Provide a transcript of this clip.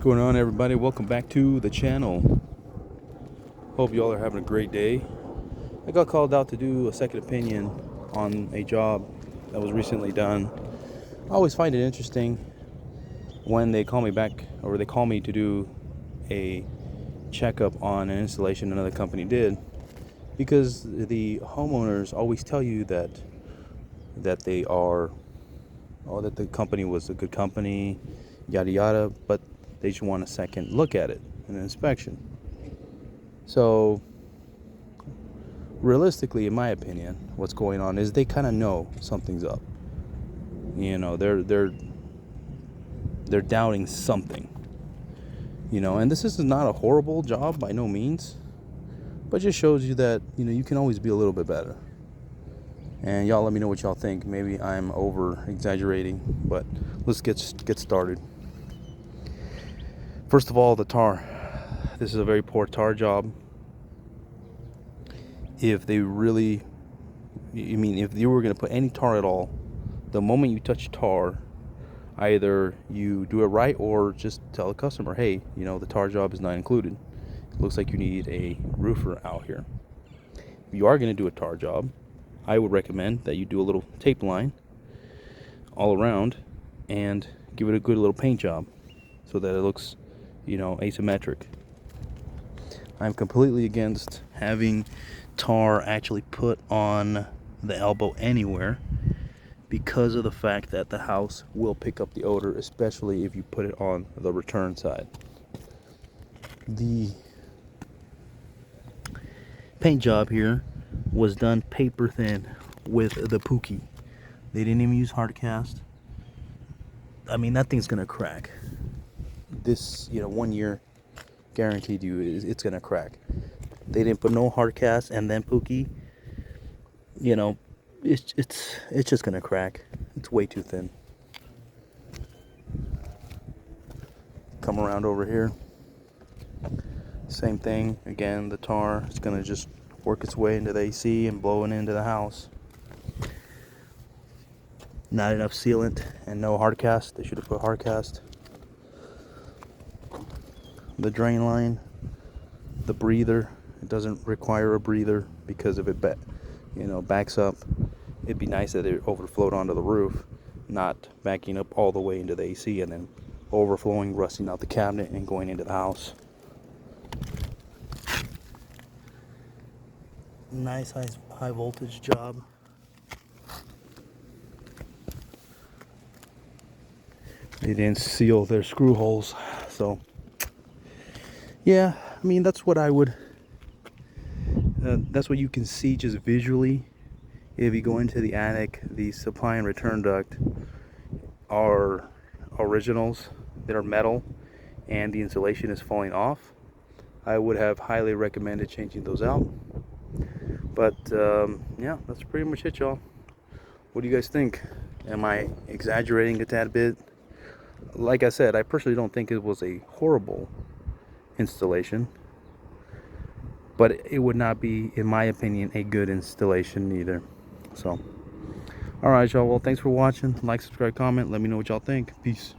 Going on, everybody? Welcome back to the channel. Hope y'all are having a great day. I got called out to do a second opinion on a job that was recently done. I always find it interesting when they call me back, or they call me to do a checkup on an installation another company did, because the homeowners always tell you that they are, oh, that the company was a good company, yada yada, but they just want a second look at it, an inspection. So realistically, in my opinion, what's going on is they kind of know something's up. You know, they're doubting something. You know, and this is not a horrible job by no means, but just shows you that, you know, you can always be a little bit better. And y'all let me know what y'all think. Maybe I'm over exaggerating, but let's get started. First of all, the tar. This is a very poor tar job. If they really, if you were going to put any tar at all, the moment you touch tar, either you do it right or just tell the customer, hey, you know, the tar job is not included. It looks like you need a roofer out here. If you are going to do a tar job, I would recommend that you do a little tape line all around and give it a good little paint job so that it looks, you know, asymmetric. I'm completely against having tar actually put on the elbow anywhere, because of the fact that the house will pick up the odor, especially if you put it on the return side. The paint job here was done paper thin with the Pookie. They didn't even use hard cast. I mean, that thing's gonna crack. This, you know, 1 year guaranteed you it's gonna crack. They didn't put no hard cast and then Pookie. You know, it's just gonna crack. It's way too thin. Come around over here. Same thing. Again, the tar is gonna just work its way into the AC and blowing into the house. Not enough sealant and no hard cast. They should have put hard cast. The drain line, the breather, it doesn't require a breather, because if it backs up, it'd be nice that it overflowed onto the roof, not backing up all the way into the AC and then overflowing, rusting out the cabinet and going into the house. Nice high voltage job. They didn't seal their screw holes, so yeah, I mean, that's what I would, that's what you can see just visually. If you go into the attic, the supply and return duct are originals. They're metal and the insulation is falling off. I would have highly recommended changing those out. But yeah, that's pretty much it, y'all. What do you guys think? Am I exaggerating a tad bit? Like I said, I personally don't think it was a horrible installation, but it would not be, in my opinion, a good installation either. So, alright, y'all. Well, thanks for watching. Like, subscribe, comment. Let me know what y'all think. Peace.